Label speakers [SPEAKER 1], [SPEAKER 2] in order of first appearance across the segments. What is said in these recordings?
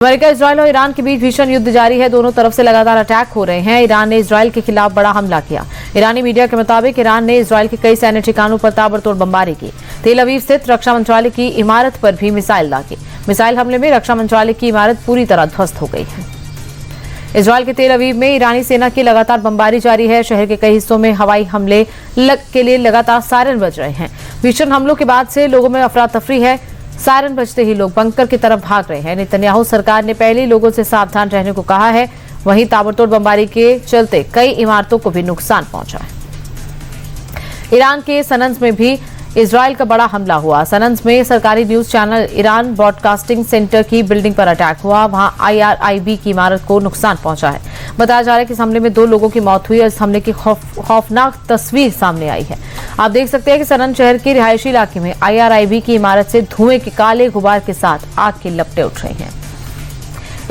[SPEAKER 1] America, Israel और Iran के बीच भीषण युद्ध जारी है। दोनों तरफ से लगातार अटैक हो रहे हैं। ईरान ने इजरायल के खिलाफ बड़ा हमला किया। ईरानी मीडिया के मुताबिक ईरान ने इजरायल के कई सैन्य ठिकानों पर ताबड़तोड़ बमबारी की। तेल अवीव स्थित रक्षा मंत्रालय की इमारत पर भी मिसाइल दागे। मिसाइल हमले में रक्षा मंत्रालय की इमारत पूरी तरह ध्वस्त हो गई है। इजरायल के तेल अवीव में ईरानी सेना की लगातार बमबारी जारी है। शहर के कई हिस्सों में हवाई हमले के लिए लगातार सायरन बज रहे हैं। भीषण हमलों के बाद से लोगों में अफरा तफरी है। सायरन बजते ही लोग बंकर की तरफ भाग रहे हैं। नेतन्याहू सरकार ने पहले ही लोगों से सावधान रहने को कहा है। वहीं ताबड़तोड़ बमबारी के चलते कई इमारतों को भी नुकसान पहुंचा है। ईरान के सनन्स में भी इजरायल का बड़ा हमला हुआ। सनन्स में सरकारी news channel Iran broadcasting centre की बिल्डिंग पर अटैक हुआ। वहां IRIB की इमारत को नुकसान पहुंचा है। बताया जा रहा है कि इस हमले में 2 लोगों की मौत हुई और इस हमले की खौफनाक तस्वीर सामने आई है। आप देख सकते हैं कि सनन शहर के रिहायशी इलाके में IRIB की इमारत से धुएं के काले गुबार के साथ आग की लपटें उठ रही हैं।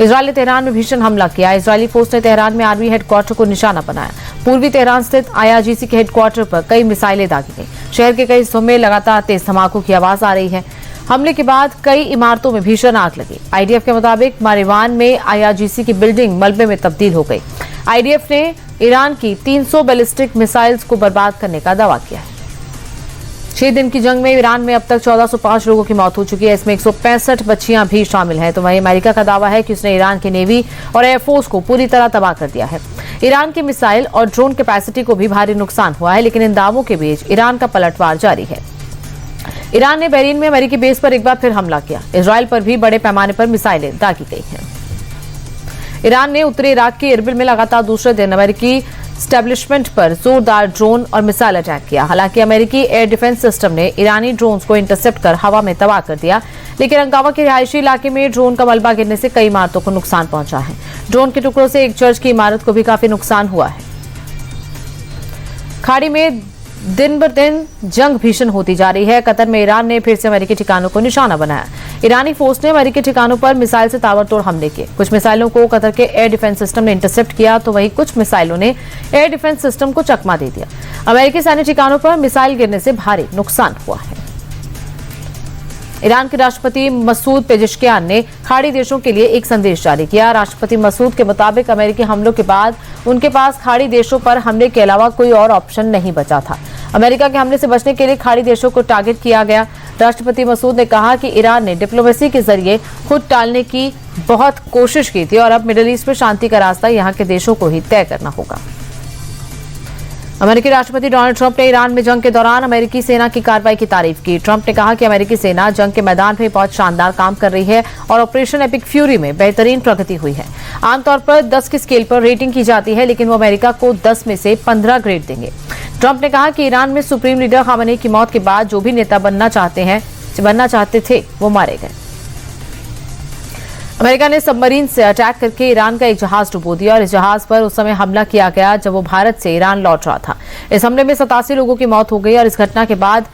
[SPEAKER 1] इजरायल ने तेहरान में भीषण हमला किया। इजरायली फोर्स ने तेहरान में आर्मी हेडक्वार्टर को निशाना बनाया। पूर्वी तेहरान स्थित IRGC के हेडक्वार्टर पर कई मिसाइलें दागी गई। शहर के कई हिस्सों में लगातार तेज धमाकों की आवाज आ रही है। हमले के बाद कई इमारतों में भीषण आग लगी। IDF के मुताबिक मारिवान में IRGC की बिल्डिंग मलबे में तब्दील हो गई। IDF ने ईरान की 300 बैलिस्टिक मिसाइल्स को बर्बाद करने का दावा किया है। 6 दिन की जंग में ईरान में अब तक 1405 लोगों की मौत हो चुकी है। इसमें 165 बच्चियां भी शामिल हैं। तो वहीं अमेरिका का दावा है कि उसने ईरान की नेवी और एयरफोर्स को पूरी तरह तबाह कर दिया है। ईरान की मिसाइल और ड्रोन कैपेसिटी को भी भारी नुकसान हुआ है, लेकिन इन दावों के बीच ईरान का पलटवार जारी है। ईरान ने बहरीन में अमेरिकी बेस पर एक बार फिर हमला किया। इजरायल पर भी बड़े पैमाने पर मिसाइलें दागी गई हैं। ईरान ने उत्तरी इराक के इरबिल में लगातार दूसरे दिन अमेरिकी स्टैब्लिशमेंट पर जोरदार ड्रोन और मिसाइल अटैक किया। हालांकि अमेरिकी एयर डिफेंस सिस्टम ने ईरानी ड्रोन्स को इंटरसेप्ट कर हवा में तबाह कर दिया, लेकिन अंकावा के रिहायशी इलाके में ड्रोन का मलबा गिरने से कई इमारतों को नुकसान पहुंचा है। ड्रोन के टुकड़ों से एक चर्च की इमारत को भी काफी नुकसान हुआ है। खाड़ी में दिन ब दिन जंग भीषण होती जा रही है। कतर में ईरान ने फिर से अमेरिकी ठिकानों को निशाना बनाया। ईरानी फोर्स ने अमेरिकी ठिकानों पर मिसाइल से ताबड़तोड़ हमले किए। कुछ मिसाइलों को कतर के एयर डिफेंस सिस्टम ने इंटरसेप्ट किया, तो वहीं कुछ मिसाइलों ने एयर डिफेंस सिस्टम को चकमा दे दिया। अमेरिकी सैन्य ठिकानों पर मिसाइल गिरने से भारी नुकसान हुआ है। ईरान के राष्ट्रपति मसूद पेजेश्कियान ने खाड़ी देशों के लिए एक संदेश जारी किया। राष्ट्रपति मसूद के मुताबिक अमेरिकी हमलों के बाद उनके पास खाड़ी देशों पर हमले के अलावा कोई और ऑप्शन नहीं बचा था। अमेरिका के हमले से बचने के लिए खाड़ी देशों को टारगेट किया गया। राष्ट्रपति मसूद ने कहा कि ईरान ने डिप्लोमेसी के जरिए खुद टालने की बहुत कोशिश की थी और अब मिडिल ईस्ट में शांति का रास्ता यहां के देशों को ही तय करना होगा। अमेरिकी राष्ट्रपति डोनाल्ड ट्रंप ने ईरान में जंग के दौरान अमेरिकी सेना की कार्रवाई की तारीफ की। ट्रंप ने कहा कि अमेरिकी सेना जंग के मैदान में बहुत शानदार काम कर रही है और ऑपरेशन एपिक फ्यूरी में बेहतरीन प्रगति हुई है। आमतौर पर 10 की स्केल पर रेटिंग की जाती है, लेकिन वो अमेरिका को 10 में से 15 ग्रेड देंगे। ट्रंप ने कहा कि ईरान में सुप्रीम लीडर खामेनी की मौत के बाद जो भी नेता बनना चाहते थे वो मारे गए। अमेरिका ने सबमरीन से अटैक करके ईरान का एक जहाज डुबो दिया और इस जहाज पर उस समय हमला किया गया जब वो भारत से ईरान लौट रहा था। इस हमले में 87 लोगों की मौत हो गई और इस घटना के बाद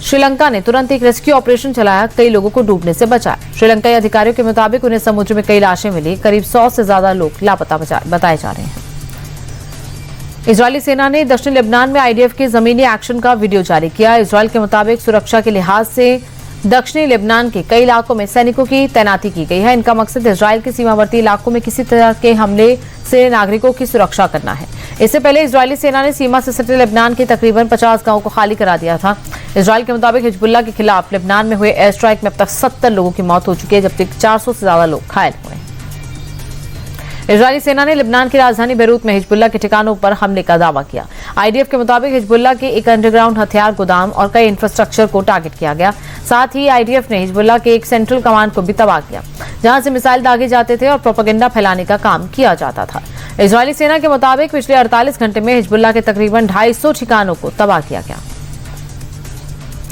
[SPEAKER 1] श्रीलंका ने तुरंत एक रेस्क्यू ऑपरेशन चलाया, कई लोगों को डूबने से बचाया। श्रीलंकाई अधिकारियों के मुताबिक उन्हें समुद्र में कई लाशें मिली। करीब 100 से ज्यादा लोग लापता बताए जा रहे हैं। इजरायली सेना ने दक्षिण लेबनान में IDF के जमीनी एक्शन का वीडियो जारी किया। इजरायल के मुताबिक सुरक्षा के लिहाज से दक्षिणी लेबनान के कई इलाकों में सैनिकों की तैनाती की गई है। इनका मकसद इजरायल के सीमावर्ती इलाकों में किसी तरह के हमले से नागरिकों की सुरक्षा करना है। इससे पहले इजरायली सेना ने सीमा से सटे लेबनान के तकरीबन 50 गांवों को खाली करा दिया था। इजरायल के मुताबिक हिजबुल्लाह के खिलाफ लेबनान में हुए एयर स्ट्राइक में अब तक 70 लोगों की मौत हो चुकी है, जबकि 400 से ज्यादा लोग घायल हुए हैं। इजरायली सेना ने लेबनान की राजधानी बेरूत में हिजबुल्लाह के ठिकानों पर हमले का दावा किया। IDF के मुताबिक हिजबुल्लाह के एक अंडरग्राउंड हथियार गोदाम और कई इंफ्रास्ट्रक्चर को टारगेट किया गया। साथ ही IDF ने हिजबुल्लाह के एक सेंट्रल कमांड को भी तबाह किया, जहां से मिसाइल दागे जाते थे और प्रोपेगेंडा फैलाने का काम किया जाता था। इजरायली सेना के मुताबिक पिछले 48 घंटे में हिजबुल्लाह के तकरीबन 250 ठिकानों को तबाह किया गया।